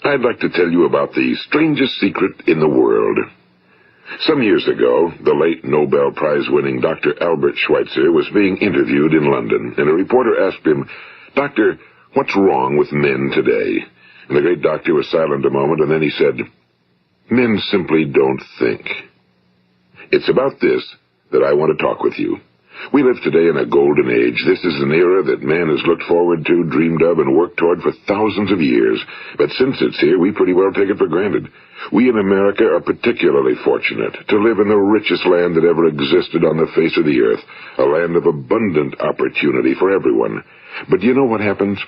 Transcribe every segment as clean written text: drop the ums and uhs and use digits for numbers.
I'd like to tell you about the strangest secret in the world. Some years ago, the late Nobel Prize-winning Dr. Albert Schweitzer was being interviewed in London, and a reporter asked him, "Doctor, what's wrong with men today?" And the great doctor was silent a moment, and then he said, "Men simply don't think." It's about this that I want to talk with you. We live today in a golden age. This is an era that man has looked forward to, dreamed of, and worked toward for thousands of years. But since it's here, we pretty well take it for granted. We in America are particularly fortunate to live in the richest land that ever existed on the face of the earth, a land of abundant opportunity for everyone. But do you know what happens?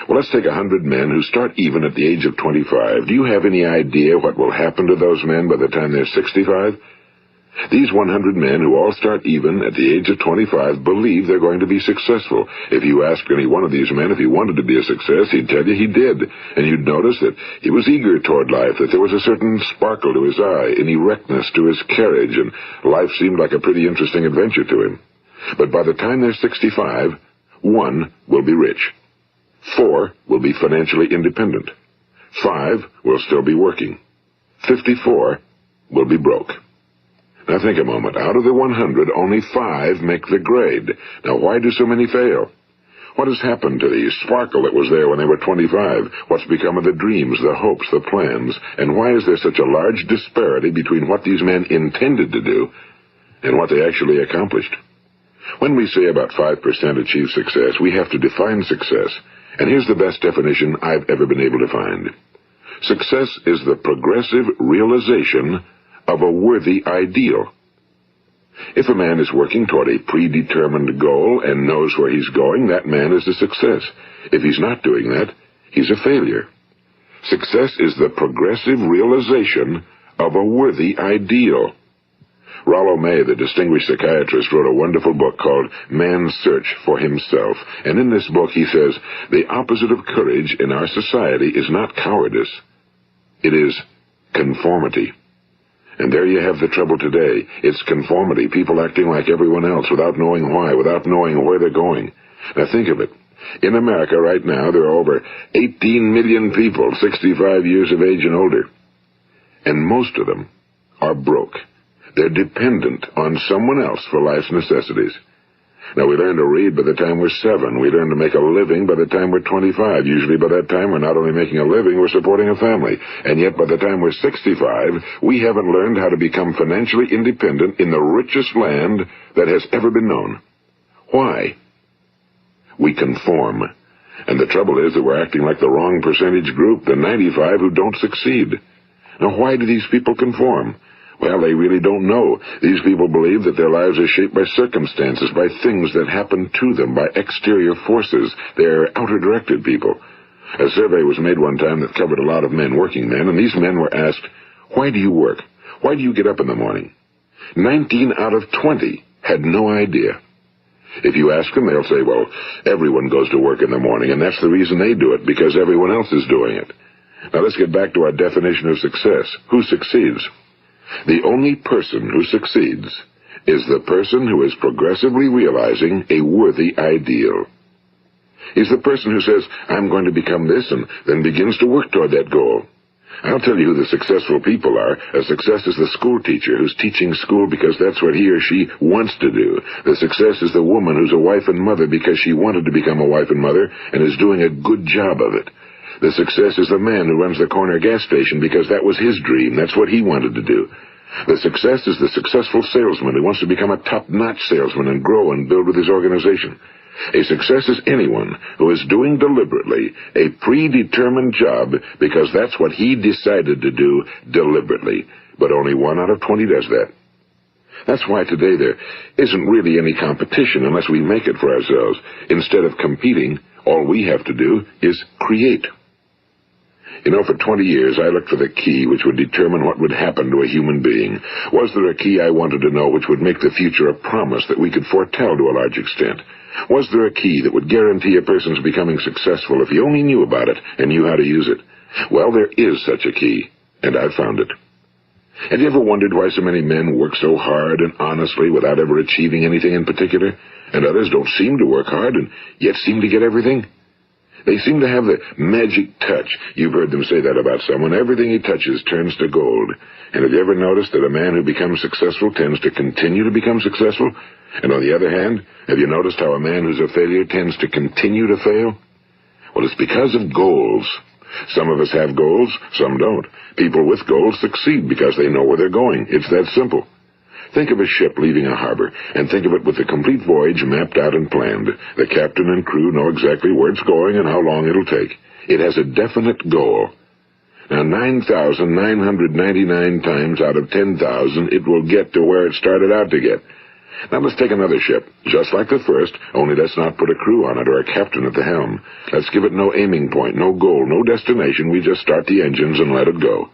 Well, let's take 100 men who start even at the age of 25. Do you have any idea what will happen to those men by the time they're 65? These 100 men who all start even at the age of 25 believe they're going to be successful. If you ask any one of these men if he wanted to be a success, he'd tell you he did. And you'd notice that he was eager toward life, that there was a certain sparkle to his eye, an erectness to his carriage, and life seemed like a pretty interesting adventure to him. But by the time they're 65, 1 will be rich. 4 will be financially independent. 5 will still be working. 54 will be broke. Now think a moment. Out of the 100, only 5 make the grade. Now why do so many fail? What has happened to the sparkle that was there when they were 25? What's become of the dreams, the hopes, the plans? And why is there such a large disparity between what these men intended to do and what they actually accomplished? When we say about 5% achieve success, we have to define success. And here's the best definition I've ever been able to find. Success is the progressive realization of a worthy ideal. If a man is working toward a predetermined goal and knows where he's going, that man is a success. If he's not doing that, he's a failure. Success is the progressive realization of a worthy ideal. Rollo May, the distinguished psychiatrist, wrote a wonderful book called Man's Search for Himself. And in this book he says, the opposite of courage in our society is not cowardice. It is conformity. And there you have the trouble today. It's conformity, people acting like everyone else without knowing why, without knowing where they're going. Now think of it. In America right now, there are over 18 million people 65 years of age and older. And most of them are broke. They're dependent on someone else for life's necessities. Now, we learn to read by the time we're 7. We learn to make a living by the time we're 25. Usually by that time, we're not only making a living, we're supporting a family. And yet by the time we're 65, we haven't learned how to become financially independent in the richest land that has ever been known. Why? We conform. And the trouble is that we're acting like the wrong percentage group, the 95 who don't succeed. Now, why do these people conform? Well, they really don't know. These people believe that their lives are shaped by circumstances, by things that happen to them, by exterior forces. They're outer-directed people. A survey was made one time that covered a lot of men, working men, and these men were asked, "Why do you work? Why do you get up in the morning?" 19 out of 20 had no idea. If you ask them, they'll say, well, everyone goes to work in the morning, and that's the reason they do it, because everyone else is doing it. Now let's get back to our definition of success. Who succeeds? The only person who succeeds is the person who is progressively realizing a worthy ideal. He's the person who says, I'm going to become this, and then begins to work toward that goal. I'll tell you who the successful people are. A success is the school teacher who's teaching school because that's what he or she wants to do. The success is the woman who's a wife and mother because she wanted to become a wife and mother and is doing a good job of it. The success is the man who runs the corner gas station because that was his dream. That's what he wanted to do. The success is the successful salesman who wants to become a top-notch salesman and grow and build with his organization. A success is anyone who is doing deliberately a predetermined job because that's what he decided to do deliberately. But only 1 out of 20 does that. That's why today there isn't really any competition unless we make it for ourselves. Instead of competing, all we have to do is create. You know, for 20 years, I looked for the key which would determine what would happen to a human being. Was there a key I wanted to know which would make the future a promise that we could foretell to a large extent? Was there a key that would guarantee a person's becoming successful if he only knew about it and knew how to use it? Well, there is such a key, and I've found it. Have you ever wondered why so many men work so hard and honestly without ever achieving anything in particular, and others don't seem to work hard and yet seem to get everything? They seem to have the magic touch. You've heard them say that about someone. Everything he touches turns to gold. And have you ever noticed that a man who becomes successful tends to continue to become successful? And on the other hand, have you noticed how a man who's a failure tends to continue to fail? Well, it's because of goals. Some of us have goals, some don't. People with goals succeed because they know where they're going. It's that simple. Think of a ship leaving a harbor, and think of it with the complete voyage mapped out and planned. The captain and crew know exactly where it's going and how long it'll take. It has a definite goal. Now, 9,999 times out of 10,000, it will get to where it started out to get. Now, let's take another ship, just like the first, only let's not put a crew on it or a captain at the helm. Let's give it no aiming point, no goal, no destination. We just start the engines and let it go.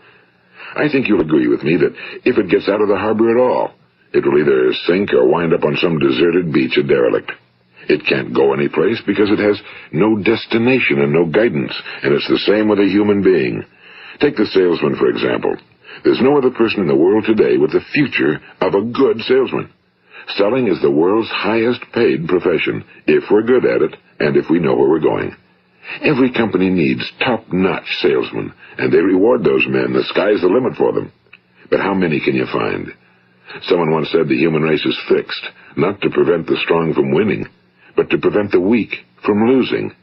I think you'll agree with me that if it gets out of the harbor at all, it will either sink or wind up on some deserted beach, a derelict. It can't go anyplace because it has no destination and no guidance, and it's the same with a human being. Take the salesman, for example. There's no other person in the world today with the future of a good salesman. Selling is the world's highest paid profession, if we're good at it, and if we know where we're going. Every company needs top-notch salesmen, and they reward those men. The sky's the limit for them. But how many can you find? Someone once said the human race is fixed, not to prevent the strong from winning, but to prevent the weak from losing.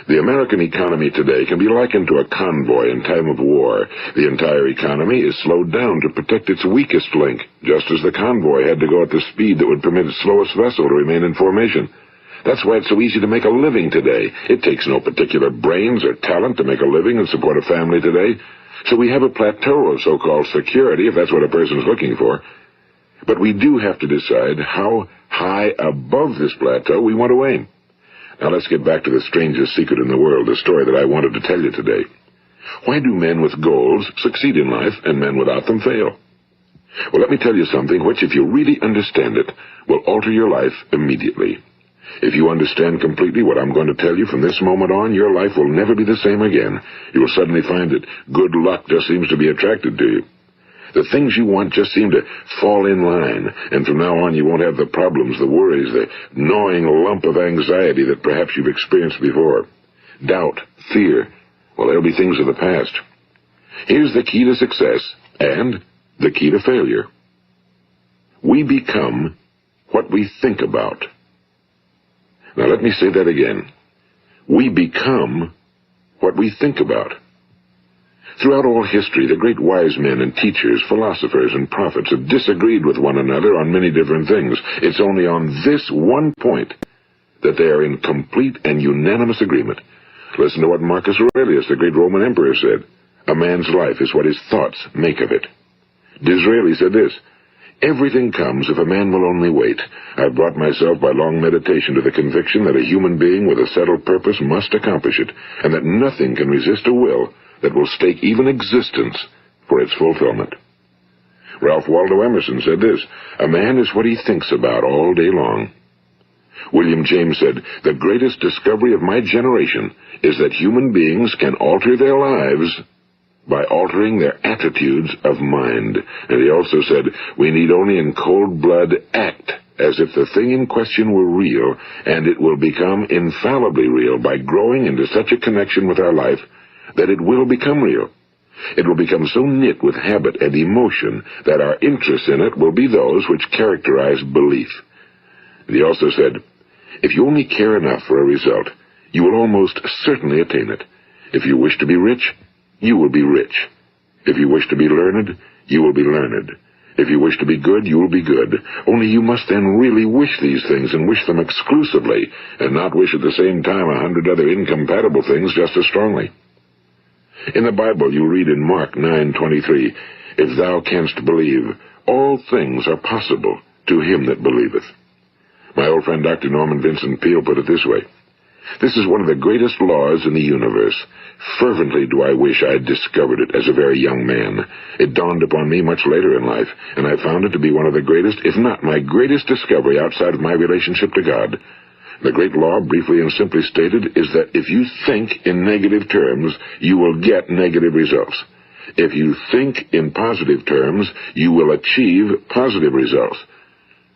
The American economy today can be likened to a convoy in time of war. The entire economy is slowed down to protect its weakest link, just as the convoy had to go at the speed that would permit its slowest vessel to remain in formation. That's why it's so easy to make a living today. It takes no particular brains or talent to make a living and support a family today. So we have a plateau of so-called security, if that's what a person's looking for. But we do have to decide how high above this plateau we want to aim. Now let's get back to the strangest secret in the world, the story that I wanted to tell you today. Why do men with goals succeed in life and men without them fail? Well, let me tell you something which, if you really understand it, will alter your life immediately. If you understand completely what I'm going to tell you from this moment on, your life will never be the same again. You will suddenly find that good luck just seems to be attracted to you. The things you want just seem to fall in line, and from now on you won't have the problems, the worries, the gnawing lump of anxiety that perhaps you've experienced before. Doubt, fear, well, they'll be things of the past. Here's the key to success and the key to failure. We become what we think about. Now let me say that again. We become what we think about. Throughout all history, the great wise men and teachers, philosophers and prophets have disagreed with one another on many different things. It's only on this one point that they are in complete and unanimous agreement. Listen to what Marcus Aurelius, the great Roman emperor, said. A man's life is what his thoughts make of it. Disraeli said this. Everything comes if a man will only wait. I've brought myself by long meditation to the conviction that a human being with a settled purpose must accomplish it, and that nothing can resist a will that will stake even existence for its fulfillment. Ralph Waldo Emerson said this, a man is what he thinks about all day long. William James said, the greatest discovery of my generation is that human beings can alter their lives by altering their attitudes of mind. And he also said, we need only in cold blood act as if the thing in question were real, and it will become infallibly real by growing into such a connection with our life that it will become real. It will become so knit with habit and emotion that our interest in it will be those which characterize belief. And he also said, if you only care enough for a result, you will almost certainly attain it. If you wish to be rich, you will be rich. If you wish to be learned, you will be learned. If you wish to be good, you will be good. Only you must then really wish these things, and wish them exclusively, and not wish at the same time 100 other incompatible things just as strongly. In the Bible, you read in Mark 9:23, if thou canst believe, all things are possible to him that believeth. My old friend Dr. Norman Vincent Peale put it this way, this is one of the greatest laws in the universe. Fervently do I wish I had discovered it as a very young man. It dawned upon me much later in life, and I found it to be one of the greatest, if not my greatest discovery outside of my relationship to God. The great law, briefly and simply stated, is that if you think in negative terms, you will get negative results. If you think in positive terms, you will achieve positive results.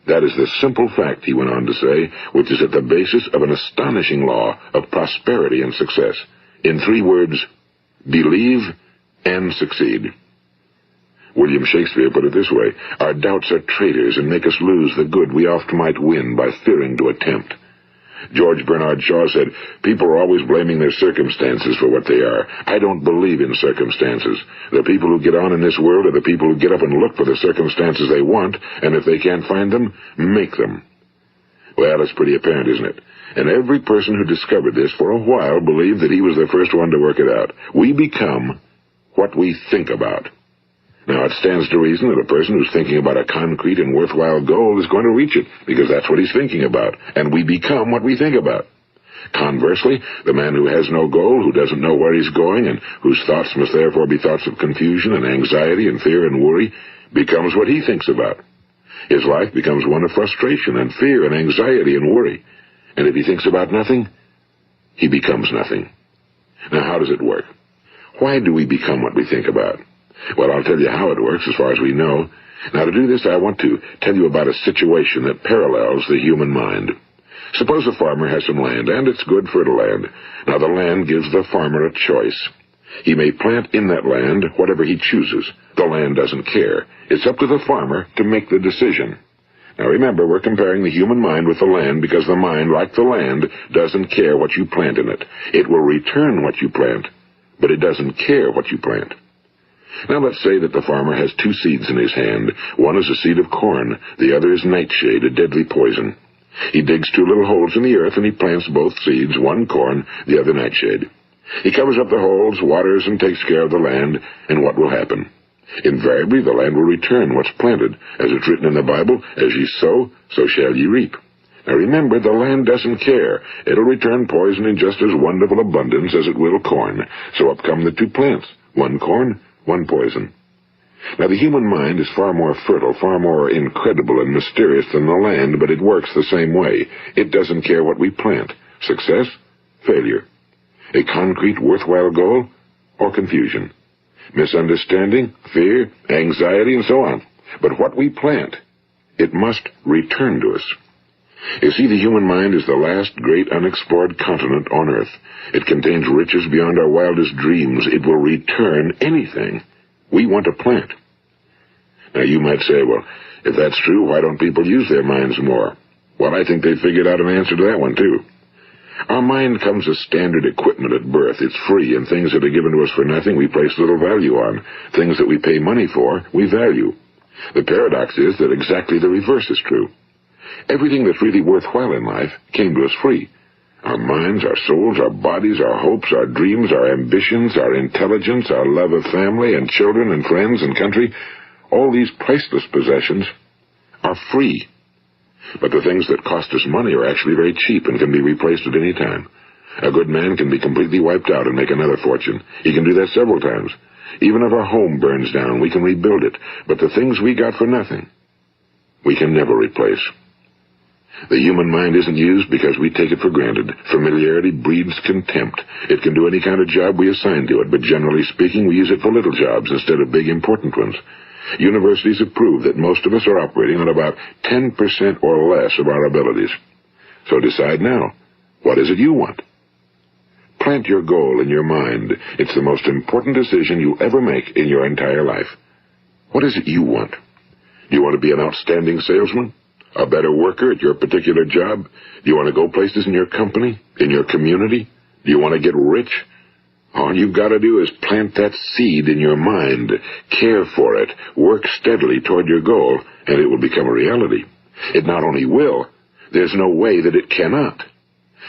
That is the simple fact, he went on to say, which is at the basis of an astonishing law of prosperity and success. In 3 words, believe and succeed. William Shakespeare put it this way: our doubts are traitors and make us lose the good we oft might win by fearing to attempt. George Bernard Shaw said, people are always blaming their circumstances for what they are. I don't believe in circumstances. The people who get on in this world are the people who get up and look for the circumstances they want, and if they can't find them, make them. Well, it's pretty apparent, isn't it? And every person who discovered this for a while believed that he was the first one to work it out. We become what we think about. Now, it stands to reason that a person who's thinking about a concrete and worthwhile goal is going to reach it, because that's what he's thinking about, and we become what we think about. Conversely, the man who has no goal, who doesn't know where he's going, and whose thoughts must therefore be thoughts of confusion and anxiety and fear and worry, becomes what he thinks about. His life becomes one of frustration and fear and anxiety and worry. And if he thinks about nothing, he becomes nothing. Now, how does it work? Why do we become what we think about? Well, I'll tell you how it works as far as we know. Now, to do this, I want to tell you about a situation that parallels the human mind. Suppose a farmer has some land, and it's good fertile land. Now, the land gives the farmer a choice. He may plant in that land whatever he chooses. The land doesn't care. It's up to the farmer to make the decision. Now, remember, we're comparing the human mind with the land because the mind, like the land, doesn't care what you plant in it. It will return what you plant, but it doesn't care what you plant. Now, let's say that the farmer has 2 seeds in his hand. One is a seed of corn. The other is nightshade, a deadly poison. He digs 2 little holes in the earth, and he plants both seeds, one corn, the other nightshade. He covers up the holes, waters, and takes care of the land, and what will happen? Invariably, the land will return what's planted. As it's written in the Bible, as ye sow, so shall ye reap. Now remember, the land doesn't care. It'll return poison in just as wonderful abundance as it will corn. So up come the 2 plants, one corn, one poison. Now, the human mind is far more fertile, far more incredible and mysterious than the land, but it works the same way. It doesn't care what we plant. Success, failure. A concrete, worthwhile goal, or confusion. Misunderstanding, fear, anxiety, and so on. But what we plant, it must return to us. You see, the human mind is the last great unexplored continent on Earth. It contains riches beyond our wildest dreams. It will return anything we want to plant. Now, you might say, well, if that's true, why don't people use their minds more? Well, I think they figured out an answer to that one, too. Our mind comes as standard equipment at birth. It's free, and things that are given to us for nothing we place little value on. Things that we pay money for, we value. The paradox is that exactly the reverse is true. Everything that's really worthwhile in life came to us free. Our minds, our souls, our bodies, our hopes, our dreams, our ambitions, our intelligence, our love of family and children and friends and country, all these priceless possessions are free. But the things that cost us money are actually very cheap and can be replaced at any time. A good man can be completely wiped out and make another fortune. He can do that several times. Even if our home burns down, we can rebuild it. But the things we got for nothing, we can never replace. The human mind isn't used because we take it for granted. Familiarity breeds contempt. It can do any kind of job we assign to it, but generally speaking, we use it for little jobs instead of big, important ones. Universities have proved that most of us are operating on about 10% or less of our abilities. So decide now, what is it you want? Plant your goal in your mind. It's the most important decision you'll ever make in your entire life. What is it you want? Do you want to be an outstanding salesman? A better worker at your particular job? Do you want to go places in your company? In your community? Do you want to get rich? All you've got to do is plant that seed in your mind, care for it, work steadily toward your goal, and it will become a reality. It not only will, there's no way that it cannot.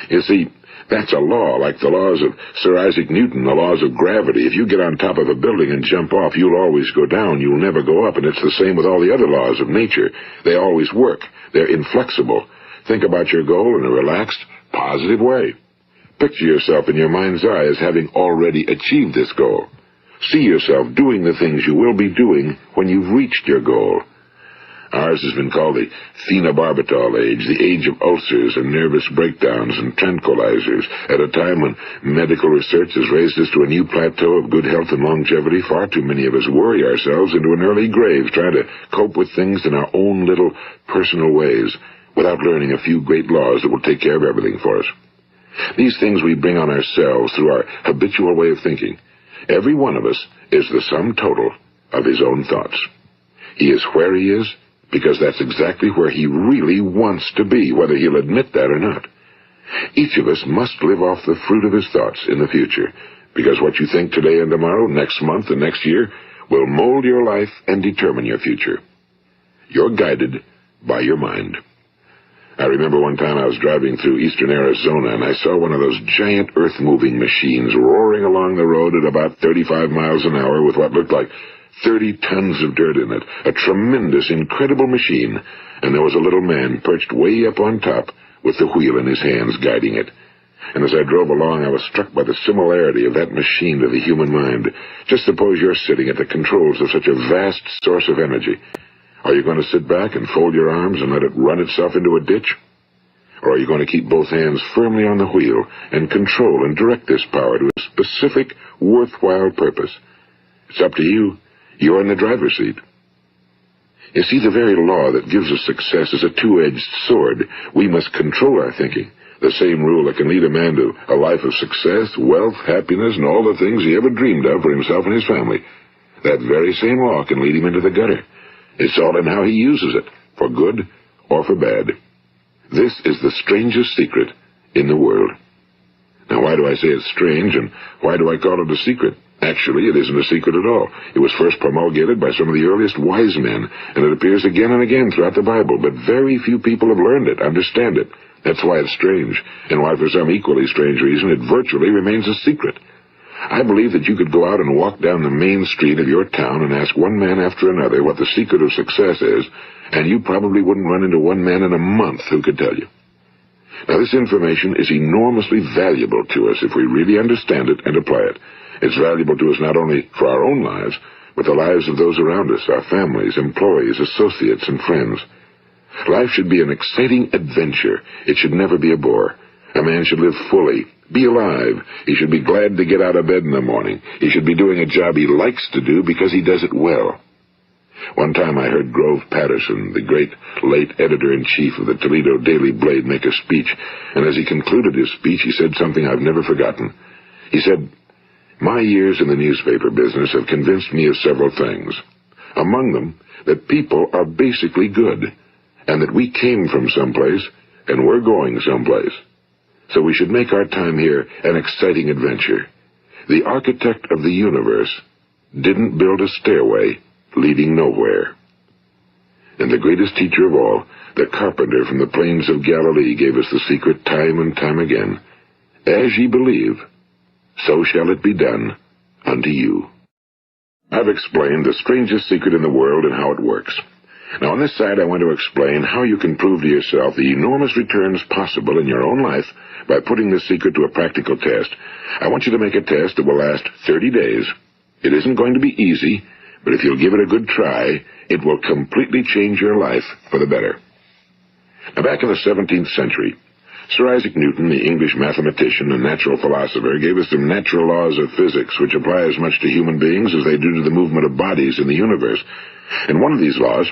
You see, that's a law, like the laws of Sir Isaac Newton, the laws of gravity. If you get on top of a building and jump off, you'll always go down, you'll never go up, and it's the same with all the other laws of nature. They always work. They're inflexible. Think about your goal in a relaxed, positive way. Picture yourself in your mind's eye as having already achieved this goal. See yourself doing the things you will be doing when you've reached your goal. Ours has been called the phenobarbital age, the age of ulcers and nervous breakdowns and tranquilizers, at a time when medical research has raised us to a new plateau of good health and longevity. Far too many of us worry ourselves into an early grave trying to cope with things in our own little personal ways without learning a few great laws that will take care of everything for us. These things we bring on ourselves through our habitual way of thinking. Every one of us is the sum total of his own thoughts. He is where he is because that's exactly where he really wants to be, whether he'll admit that or not. Each of us must live off the fruit of his thoughts in the future, because what you think today and tomorrow, next month and next year, will mold your life and determine your future. You're guided by your mind. I remember one time I was driving through eastern Arizona, and I saw one of those giant earth-moving machines roaring along the road at about 35 miles an hour with what looked like 30 tons of dirt in it, a tremendous, incredible machine, and there was a little man perched way up on top with the wheel in his hands guiding it. And as I drove along, I was struck by the similarity of that machine to the human mind. Just suppose you're sitting at the controls of such a vast source of energy. Are you going to sit back and fold your arms and let it run itself into a ditch? Or are you going to keep both hands firmly on the wheel and control and direct this power to a specific, worthwhile purpose? It's up to you. You're in the driver's seat. You see, the very law that gives us success is a two-edged sword. We must control our thinking. The same rule that can lead a man to a life of success, wealth, happiness, and all the things he ever dreamed of for himself and his family. That very same law can lead him into the gutter. It's all in how he uses it, for good or for bad. This is the strangest secret in the world. Now, why do I say it's strange, and why do I call it a secret? Actually, it isn't a secret at all. It was first promulgated by some of the earliest wise men, and it appears again and again throughout the Bible, but very few people have learned it, understand it. That's why it's strange, and why for some equally strange reason it virtually remains a secret. I believe that you could go out and walk down the main street of your town and ask one man after another what the secret of success is, and you probably wouldn't run into one man in a month who could tell you. Now, this information is enormously valuable to us if we really understand it and apply it. It's valuable to us not only for our own lives, but the lives of those around us, our families, employees, associates, and friends. Life should be an exciting adventure. It should never be a bore. A man should live fully, be alive. He should be glad to get out of bed in the morning. He should be doing a job he likes to do because he does it well. One time I heard Grove Patterson, the great late editor-in-chief of the Toledo Daily Blade, make a speech, and as he concluded his speech, he said something I've never forgotten. He said, "My years in the newspaper business have convinced me of several things. Among them, that people are basically good, and that we came from someplace, and we're going someplace. So we should make our time here an exciting adventure. The architect of the universe didn't build a stairway leading nowhere." And the greatest teacher of all, the carpenter from the plains of Galilee, gave us the secret time and time again. As ye believe, so shall it be done unto you. I've explained the strangest secret in the world and how it works. Now, on this side, I want to explain how you can prove to yourself the enormous returns possible in your own life by putting this secret to a practical test. I want you to make a test that will last 30 days. It isn't going to be easy, but if you'll give it a good try, it will completely change your life for the better. Now, back in the 17th century, Sir Isaac Newton, the English mathematician and natural philosopher, gave us some natural laws of physics which apply as much to human beings as they do to the movement of bodies in the universe. And one of these laws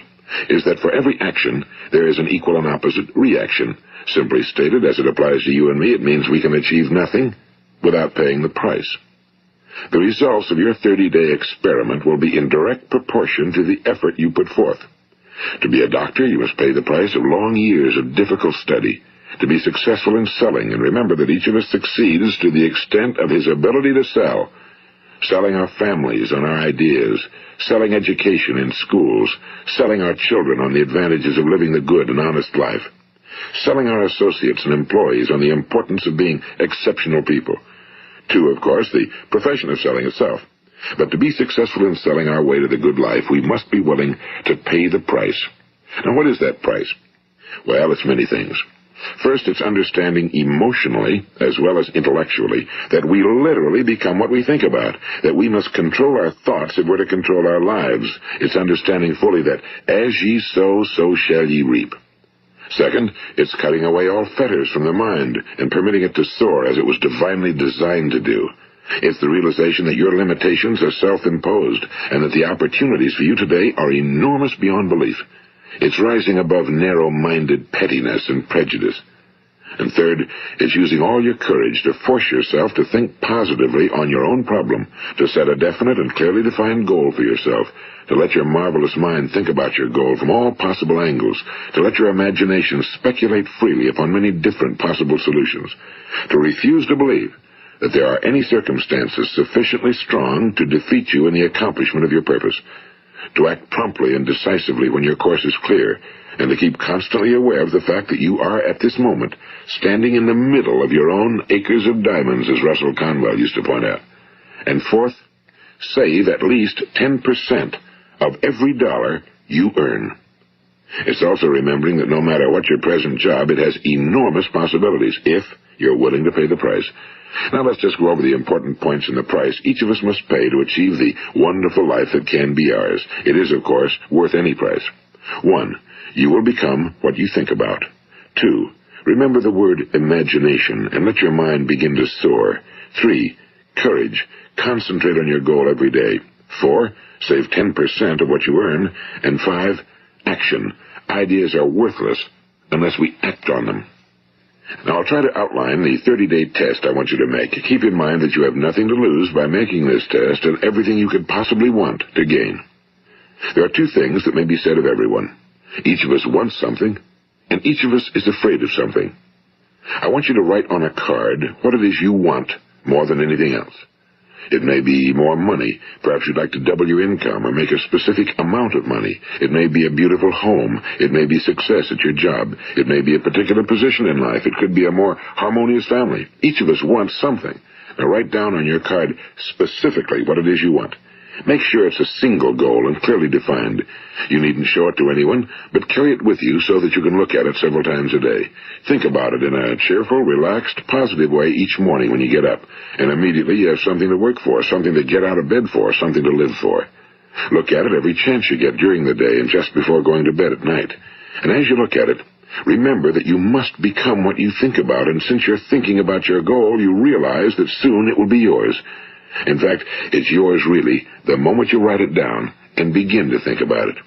is that for every action, there is an equal and opposite reaction. Simply stated, as it applies to you and me, it means we can achieve nothing without paying the price. The results of your 30-day experiment will be in direct proportion to the effort you put forth. To be a doctor, you must pay the price of long years of difficult study. To be successful in selling, and remember that each of us succeeds to the extent of his ability to sell. Selling our families on our ideas, selling education in schools, selling our children on the advantages of living the good and honest life, selling our associates and employees on the importance of being exceptional people. To, of course, the profession of selling itself. But to be successful in selling our way to the good life, we must be willing to pay the price. Now, what is that price? Well, it's many things. First, it's understanding emotionally, as well as intellectually, that we literally become what we think about, that we must control our thoughts if we're to control our lives. It's understanding fully that as ye sow, so shall ye reap. Second, it's cutting away all fetters from the mind and permitting it to soar as it was divinely designed to do. It's the realization that your limitations are self-imposed and that the opportunities for you today are enormous beyond belief. It's rising above narrow-minded pettiness and prejudice. And third, it's using all your courage to force yourself to think positively on your own problem, to set a definite and clearly defined goal for yourself, to let your marvelous mind think about your goal from all possible angles, to let your imagination speculate freely upon many different possible solutions, to refuse to believe that there are any circumstances sufficiently strong to defeat you in the accomplishment of your purpose, to act promptly and decisively when your course is clear, and to keep constantly aware of the fact that you are, at this moment, standing in the middle of your own acres of diamonds, as Russell Conwell used to point out. And fourth, save at least 10% of every dollar you earn. It's also remembering that no matter what your present job, it has enormous possibilities, if you're willing to pay the price. Now let's just go over the important points in the price each of us must pay to achieve the wonderful life that can be ours. It is, of course, worth any price. 1. You will become what you think about. 2. Remember the word imagination and let your mind begin to soar. 3. Courage. Concentrate on your goal every day. 4. Save 10% of what you earn. And 5. Action. Ideas are worthless unless we act on them. Now, I'll try to outline the 30-day test I want you to make. Keep in mind that you have nothing to lose by making this test and everything you could possibly want to gain. There are 2 things that may be said of everyone. Each of us wants something, and each of us is afraid of something. I want you to write on a card what it is you want more than anything else. It may be more money. Perhaps you'd like to double your income or make a specific amount of money. It may be a beautiful home. It may be success at your job. It may be a particular position in life. It could be a more harmonious family. Each of us wants something. Now write down on your card specifically what it is you want. Make sure it's a single goal and clearly defined. You needn't show it to anyone, but carry it with you so that you can look at it several times a day. Think about it in a cheerful, relaxed, positive way each morning when you get up, and immediately you have something to work for, something to get out of bed for, something to live for. Look at it every chance you get during the day and just before going to bed at night. And as you look at it, remember that you must become what you think about, and since you're thinking about your goal, you realize that soon it will be yours. In fact, it's yours really the moment you write it down and begin to think about it.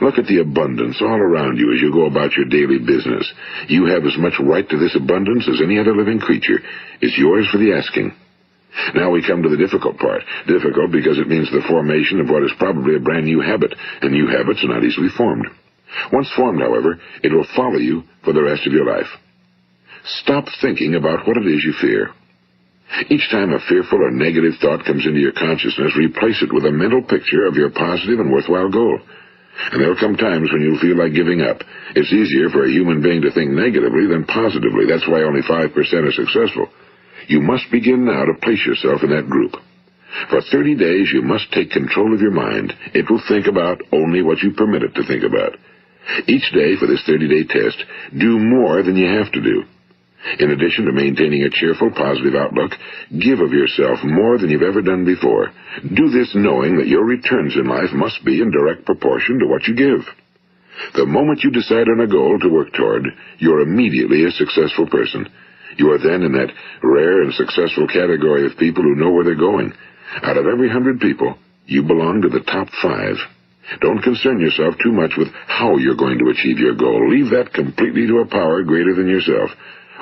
Look at the abundance all around you as you go about your daily business. You have as much right to this abundance as any other living creature. It's yours for the asking. Now we come to the difficult part. Difficult because it means the formation of what is probably a brand new habit, and new habits are not easily formed. Once formed, however, it will follow you for the rest of your life. Stop thinking about what it is you fear. Each time a fearful or negative thought comes into your consciousness, replace it with a mental picture of your positive and worthwhile goal. And there'll come times when you'll feel like giving up. It's easier for a human being to think negatively than positively. That's why only 5% are successful. You must begin now to place yourself in that group. For 30 days, you must take control of your mind. It will think about only what you permit it to think about. Each day for this 30-day test, do more than you have to do. In addition to maintaining a cheerful, positive outlook, give of yourself more than you've ever done before. Do this knowing that your returns in life must be in direct proportion to what you give. The moment you decide on a goal to work toward, you're immediately a successful person. You are then in that rare and successful category of people who know where they're going. Out of every 100 people, you belong to the top 5. Don't concern yourself too much with how you're going to achieve your goal. Leave that completely to a power greater than yourself.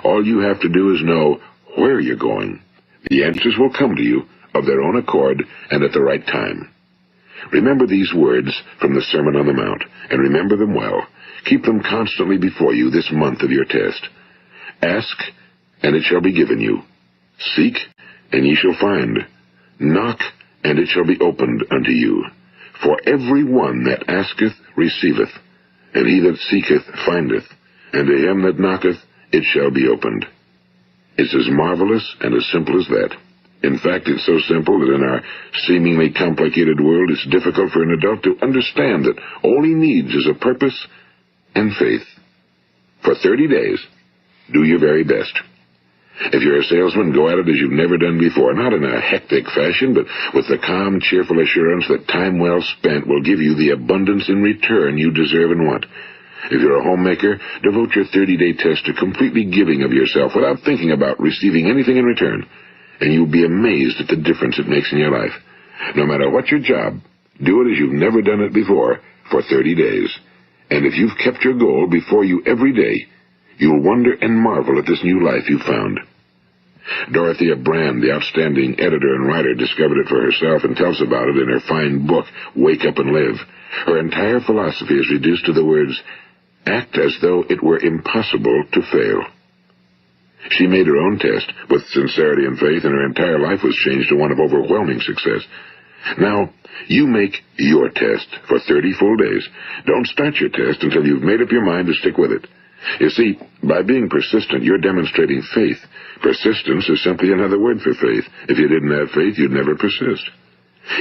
All you have to do is know where you're going. The answers will come to you of their own accord and at the right time. Remember these words from the Sermon on the Mount, and remember them well. Keep them constantly before you this month of your test. Ask, and it shall be given you. Seek, and ye shall find. Knock, and it shall be opened unto you. For every one that asketh receiveth, and he that seeketh findeth, and to him that knocketh it shall be opened. It's as marvelous and as simple as that. In fact, it's so simple that in our seemingly complicated world, it's difficult for an adult to understand that all he needs is a purpose and faith. For 30 days, Do your very best. If you're a salesman, go at it as you've never done before, not in a hectic fashion, but with the calm, cheerful assurance that time well spent will give you the abundance in return you deserve and want. If you're a homemaker, devote your 30-day test to completely giving of yourself without thinking about receiving anything in return, and you'll be amazed at the difference it makes in your life. No matter what your job, do it as you've never done it before for 30 days. And if you've kept your goal before you every day, you'll wonder and marvel at this new life you've found. Dorothea Brand, the outstanding editor and writer, discovered it for herself and tells about it in her fine book, Wake Up and Live. Her entire philosophy is reduced to the words, act as though it were impossible to fail. She made her own test with sincerity and faith, and her entire life was changed to one of overwhelming success. Now, you make your test for 30 full days. Don't start your test until you've made up your mind to stick with it. You see, by being persistent, you're demonstrating faith. Persistence is simply another word for faith. If you didn't have faith, you'd never persist.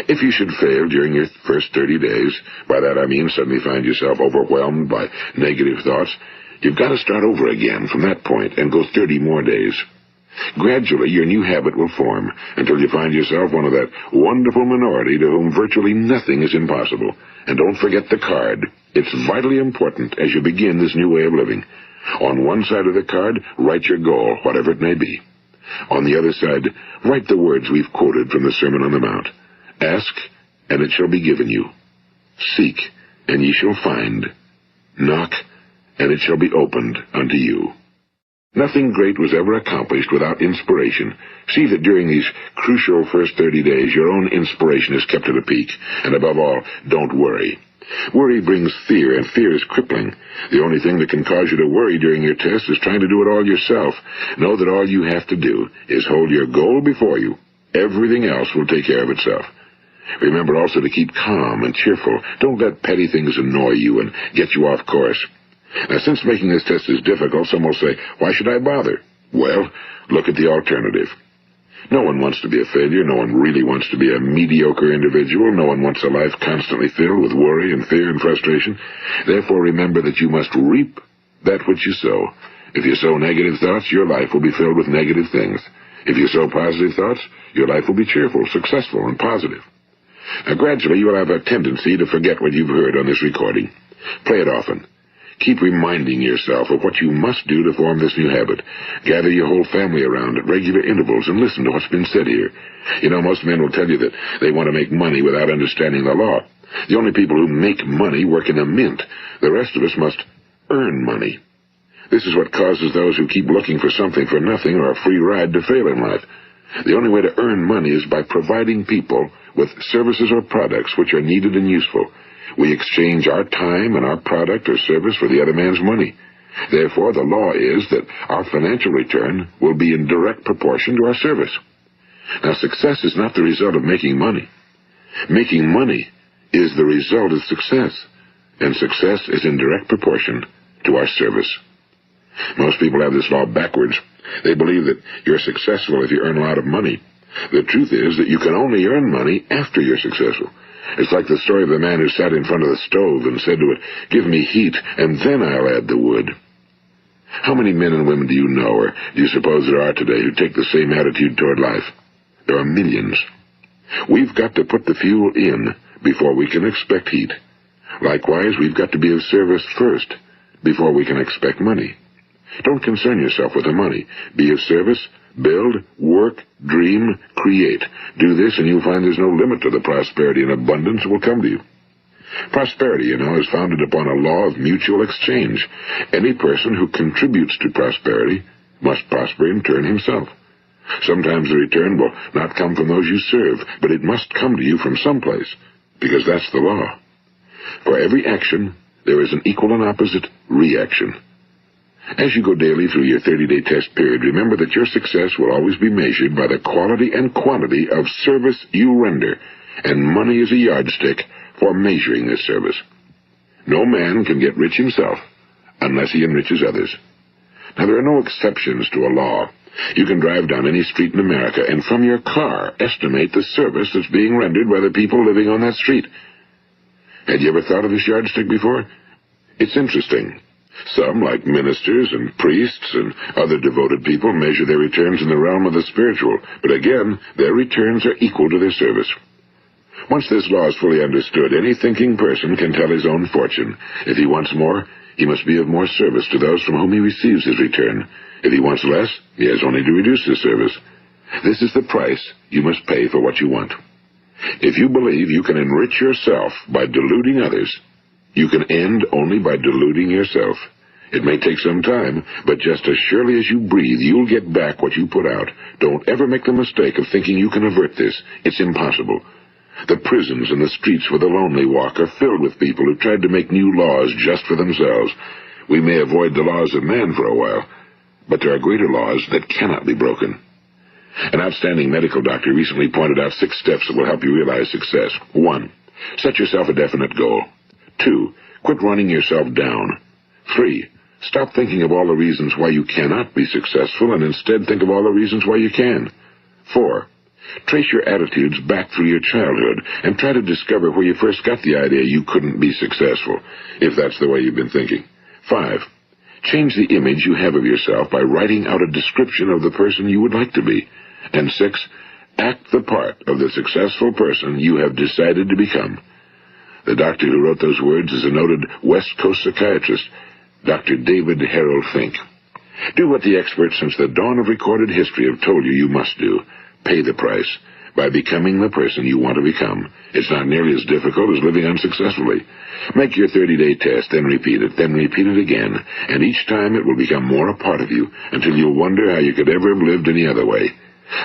If you should fail during your first 30 days, by that I mean suddenly find yourself overwhelmed by negative thoughts, you've got to start over again from that point and go 30 more days. Gradually, your new habit will form until you find yourself one of that wonderful minority to whom virtually nothing is impossible. And don't forget the card. It's vitally important as you begin this new way of living. On one side of the card, write your goal, whatever it may be. On the other side, write the words we've quoted from the Sermon on the Mount. Ask, and it shall be given you. Seek, and ye shall find. Knock, and it shall be opened unto you. Nothing great was ever accomplished without inspiration. See that during these crucial first 30 days, your own inspiration is kept at a peak. And above all, don't worry. Worry brings fear, and fear is crippling. The only thing that can cause you to worry during your test is trying to do it all yourself. Know that all you have to do is hold your goal before you. Everything else will take care of itself. Remember also to keep calm and cheerful. Don't let petty things annoy you and get you off course. Now, since making this test is difficult, some will say, why should I bother? Well, look at the alternative. No one wants to be a failure. No one really wants to be a mediocre individual. No one wants a life constantly filled with worry and fear and frustration. Therefore, remember that you must reap that which you sow. If you sow negative thoughts, your life will be filled with negative things. If you sow positive thoughts, your life will be cheerful, successful, and positive. Now, gradually, you will have a tendency to forget what you've heard on this recording. Play it often. Keep reminding yourself of what you must do to form this new habit. Gather your whole family around at regular intervals and listen to what's been said here. You know, most men will tell you that they want to make money without understanding the law. The only people who make money work in a mint. The rest of us must earn money. This is what causes those who keep looking for something for nothing or a free ride to fail in life. The only way to earn money is by providing people with services or products which are needed and useful. We exchange our time and our product or service for the other man's money. Therefore, the law is that our financial return will be in direct proportion to our service. Now, success is not the result of making money. Making money is the result of success, and success is in direct proportion to our service. Most people have this law backwards. They believe that you're successful if you earn a lot of money. The truth is that you can only earn money after you're successful. It's like the story of the man who sat in front of the stove and said to it, give me heat, and then I'll add the wood. How many men and women do you know, or do you suppose there are today, who take the same attitude toward life? There are millions. We've got to put the fuel in before we can expect heat. Likewise, we've got to be of service first before we can expect money. Don't concern yourself with the money. Be of service, build, work, dream, create. Do this, and you'll find there's no limit to the prosperity and abundance that will come to you. Prosperity, you know, is founded upon a law of mutual exchange. Any person who contributes to prosperity must prosper in turn himself. Sometimes the return will not come from those you serve, but it must come to you from someplace, because that's the law. For every action, there is an equal and opposite reaction. As you go daily through your 30-day test period, remember that your success will always be measured by the quality and quantity of service you render, and money is a yardstick for measuring this service. No man can get rich himself unless he enriches others. Now, there are no exceptions to a law. You can drive down any street in America and from your car estimate the service that's being rendered by the people living on that street. Had you ever thought of this yardstick before? It's interesting. Some, like ministers and priests and other devoted people, measure their returns in the realm of the spiritual, but again, their returns are equal to their service. Once this law is fully understood, any thinking person can tell his own fortune. If he wants more, he must be of more service to those from whom he receives his return. If he wants less, he has only to reduce his service. This is the price you must pay for what you want. If you believe you can enrich yourself by deluding others, you can end only by deluding yourself. It may take some time, but just as surely as you breathe, you'll get back what you put out. Don't ever make the mistake of thinking you can avert this. It's impossible. The prisons and the streets where the lonely walk are filled with people who tried to make new laws just for themselves. We may avoid the laws of man for a while, but there are greater laws that cannot be broken. An outstanding medical doctor recently pointed out 6 steps that will help you realize success. 1. Set yourself a definite goal. 2. Quit running yourself down. 3. Stop thinking of all the reasons why you cannot be successful and instead think of all the reasons why you can. 4. Trace your attitudes back through your childhood and try to discover where you first got the idea you couldn't be successful, if that's the way you've been thinking. 5. Change the image you have of yourself by writing out a description of the person you would like to be. And 6. Act the part of the successful person you have decided to become. The doctor who wrote those words is a noted West Coast psychiatrist, Dr. David Harold Fink. Do what the experts since the dawn of recorded history have told you must do. Pay the price by becoming the person you want to become. It's not nearly as difficult as living unsuccessfully. Make your 30-day test, then repeat it again, and each time it will become more a part of you until you'll wonder how you could ever have lived any other way.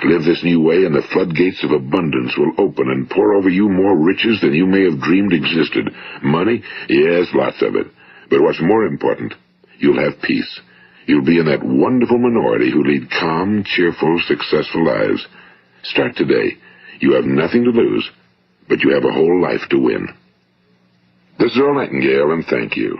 Live this new way, and the floodgates of abundance will open and pour over you more riches than you may have dreamed existed. Money? Yes, lots of it. But what's more important, you'll have peace. You'll be in that wonderful minority who lead calm, cheerful, successful lives. Start today. You have nothing to lose, but you have a whole life to win. This is Earl Nightingale, and thank you.